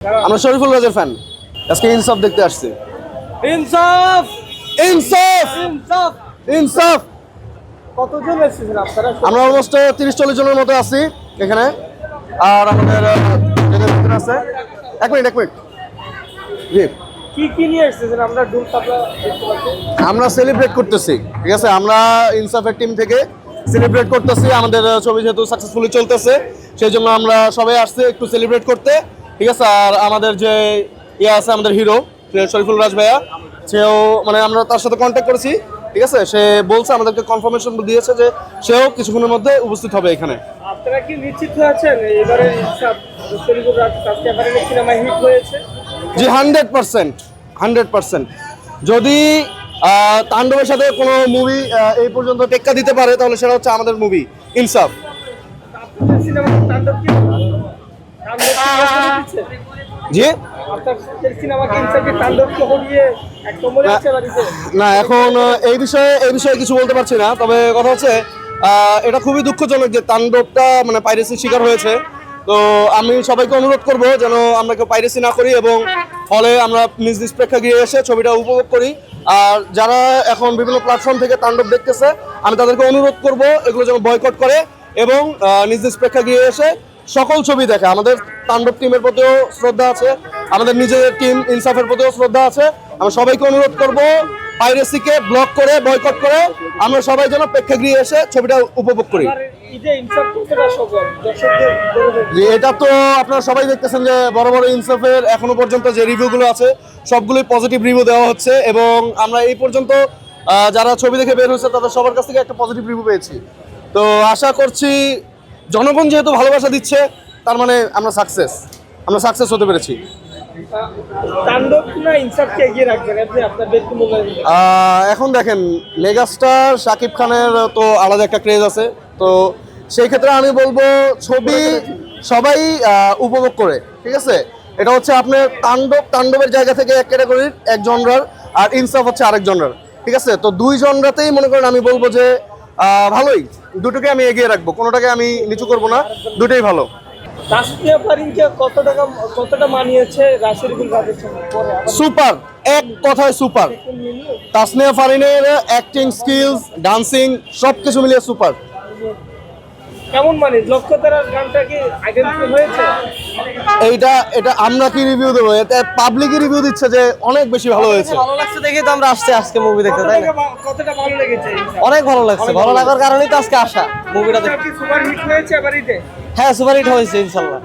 আমরা শরীফুল রাজের ফ্যান। আজকে ইনসাফ দেখতে আসছি। ইনসাফ ইনসাফ ইনসাফ ইনসাফ। কতজন এসেছেন আপনারা? আমরা অলমোস্ট 30-40 জনের মতো আছি এখানে। আর আমাদের ভিতরে আছে এক মিনিট জি। কি কি নিয়ে এসেছেন? আমরা ডুল তাবলা দেখতে পাচ্ছি। আমরা সেলিব্রেট করতেছি, ঠিক আছে? আমরা ইনসাফের টিম থেকে সেলিব্রেট করতেছি। আমাদের ছবি যেহেতু সাকসেসফুলি চলতেছে, সেই জন্য আমরা সবাই আসছি একটু সেলিব্রেট করতে, ঠিক আছে? আর আমাদের যে আছে, আমাদের হিরো শরীফুল রাজ ভাইয়া, সেও মানে আমরা তার সাথে কন্ট্যাক্ট করেছি, ঠিক আছে? সে বলছে, আমাদেরকে কনফার্মেশন দিয়েছে যে সেও কিছুক্ষণের মধ্যে উপস্থিত হবে এখানে। আপনারা কি নিশ্চিত হয়েছেন এবারে ইনসাফ শরীফুল রাজ সিনেমা হিট হয়েছে? জি 100%। যদি তাণ্ডবের সাথে কোনো মুভি এই পর্যন্ত টেক্কা দিতে পারে, তাহলে সেটা হচ্ছে আমাদের মুভি ইনসাফ। আপনাদের সিনেমা তাণ্ডব কি জি আপনাদের সিনেমা কি ইনসাফ কি তাণ্ডবকে হরিয়ে এক নম্বরে আছে বাড়িতে? না, এখন এই বিষয়ে কিছু বলতে পারছি না। তবে কথা হচ্ছে এটা খুবই দুঃখজনক যে তাণ্ডবটা মানে পাইরেসির শিকার হয়েছে। তো আমি সবাইকে অনুরোধ করব যেন আমরা কেউ পাইরেসি না করি এবং ফলে আমরা নিজ নিজ প্রেক্ষাগৃহে এসে ছবিটা উপভোগ করি। আর যারা এখন বিভিন্ন প্ল্যাটফর্ম থেকে তাণ্ডব দেখতেছে, আমি তাদেরকে অনুরোধ করব এগুলো যেন বয়কট করে এবং নিজ নিজ প্রেক্ষাগৃহে এসে সকল ছবি দেখে। আমাদের তাণ্ডব টিমের প্রতিও শ্রদ্ধা আছে, আমাদের নিজেদের টিম ইনসাফের প্রতিও শ্রদ্ধা আছে। আমি সবাইকে অনুরোধ করব পাইরেসিকে ব্লক করে, বয়কট করে আমরা সবাই যেন প্রেক্ষাগৃহে এসে ছবিটা উপভোগ করি। এটা তো আপনারা সবাই দেখতেছেন যে বড় বড় ইনসাফের এখনো পর্যন্ত যে রিভিউগুলো আছে, সবগুলোই পজিটিভ রিভিউ দেওয়া হচ্ছে এবং আমরা এই পর্যন্ত যারা ছবি দেখে বের হয়েছে তাদের সবার কাছ থেকে একটা পজিটিভ রিভিউ পেয়েছি। তো আশা করছি জনগণ যেহেতু ভালোবাসা দিচ্ছে, তার মানে আমরা সাকসেস হতে পেরেছি। এখন দেখেন, মেগাস্টার শাকিব খানের তো আলাদা একটা ক্রেজ আছে। তো সেই ক্ষেত্রে আমি বলবো ছবি সবাই উপভোগ করে, ঠিক আছে? এটা হচ্ছে আপনার তাণ্ডবের জায়গা থেকে এক ক্যাটাগরির, এক জনরার, আর ইনসাফ হচ্ছে আরেক জনরার, ঠিক আছে? তো দুই জনরাতেই মনে করেন আমি বলবো যে ভালোই, দুটোকে আমি এগিয়ে রাখবো, কোনোটাকে আমি নিচু করবো না, দুটোই ভালো। তাসনিয়া ফারিনকে কতটা মানিয়েছে শরীফুল রাজের সঙ্গে? সুপার, এক কথায় সুপার। তাসনিয়া ফারিনের অ্যাক্টিং স্কিলস, ডান্সিং সবকিছু মিলিয়ে সুপার। কেমন মানে লক্ষ্যতারার গানটা কি আইডেন্টিফাই হয়েছে? এটা আমরা কি রিভিউ দেবো? এতে পাবলিকই রিভিউ দিচ্ছে যে অনেক বেশি ভালো হয়েছে। ভালো লাগছে দেখে তো আমরা আসছি আজকে মুভি দেখতে, তাই না? কতটা ভালো লেগেছে? অনেক ভালো লাগছে, ভালো লাগার কারণেই তো আজকে আসা মুভিটা দেখতে। কি সুপার হিট হয়েছে বাড়িতে? হ্যাঁ, সুপার হিট হয়েছে ইনশাআল্লাহ।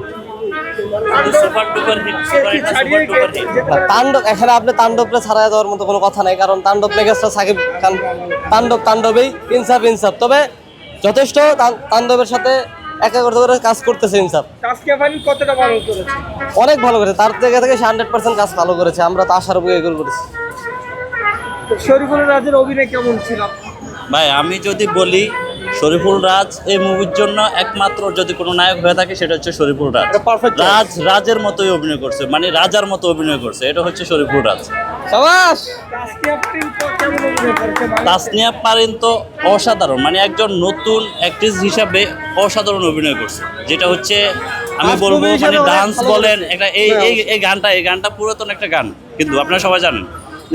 তাণ্ডব, এখানে আপনি তাণ্ডবটা ছাড়াই দেওয়ার মতো কোনো কথা নাই, কারণ তাণ্ডব মেগাস্টার সাকিব খান, তাণ্ডবেই, ইনসাফ। তবে যথেষ্ট তাণ্ডবের সাথে একা করে কাজ করতেছে ইনসাফ। কতটা ভালো করেছে? অনেক ভালো করেছে, তার জায়গা থেকে 100% কাজ ভালো করেছে। আমরা তো আশার উপরে এগুলো করেছি। শরীফুল রাজের অভিনয় কেমন ছিল? ভাই আমি যদি বলি, শরীফুল রাজ এই মুভির জন্য একমাত্র যদি কোনো নায়ক হয়ে থাকে সেটা হচ্ছে শরীফুল রাজ। রাজের মতোই অভিনয় করছে, মানে রাজার মতো অভিনয় করছে, এটা হচ্ছে শরীফুল রাজ। শাবাশ। তাসনিয়া ফারিন তো অসাধারণ, মানে একজন নতুন অ্যাক্ট্রেস হিসাবে অসাধারণ অভিনয় করছে। যেটা হচ্ছে আমি বলবো মানে ডান্স বলেন, একটা এই গানটা পুরাতন একটা গান, কিন্তু আপনারা সবাই জানেন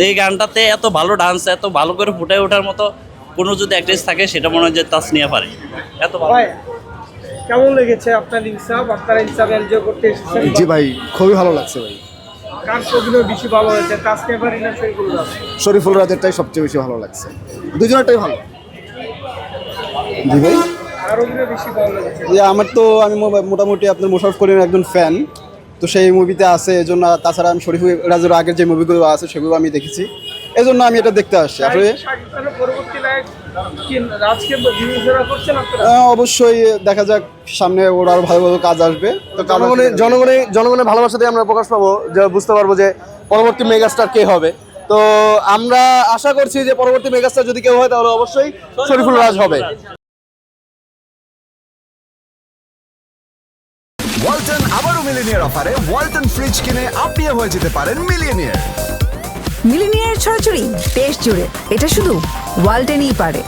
এই গানটাতে এত ভালো ডান্স, এত ভালো করে ফুটায় ওঠার মতো কোনো যদি অ্যাক্ট্রেস থাকে সেটা মনে হয় যে তাসনিয়া ফারিন। এত ভালো। কেমন লেগেছে আপনার ইনসাফ? আপনারা ইনসাফ এনজয় করতে এসেছেন? জি ভাই, খুবই ভালো লাগছে ভাই। কার অভিনয় বেশি ভালো হয়েছে, তাসনিয়া ফারিন না শরীফুল রাজ? শরীফুল রাজেরটাই সবচেয়ে বেশি ভালো লাগছে, দুজনেরটাই ভালো। জি ভাই, আর অভিনয় বেশি ভালো লেগেছে? আমি মোটামুটি আপনার মোশাররফ করিমের একজন ফ্যান, তো সেই মুভিতে আছে, এজন্য। তাছাড়া আমি শরীফুল রাজের আগের যে মুভিগুলো আছে সেগুলো আমি দেখেছি, এজন্য আমি এটা দেখতে আসছি। আসলে অবশ্যই দেখা যাক, সামনে ওর আরো ভালো ভালো কাজ আসবে। তো জনগণের ভালোবাসা দিয়ে আমরা প্রকাশ পাবো, যে বুঝতে পারবো যে পরবর্তী মেগাস্টার কে হবে। তো আমরা আশা করছি যে পরবর্তী মেগাস্টার যদি কেউ হয় তাহলে অবশ্যই শরীফুল রাজ হবে। ওয়ালটন আবারও মিলিনিয়ার অফারে ওয়ালটন ফ্রিজ কিনে আপনিও হয়ে যেতে পারেন মিলিয়নিয়ার। মিলিনিয়ার ছড়াছড়ি দেশ জুড়ে, এটা শুধু ওয়ালটেনই পারে।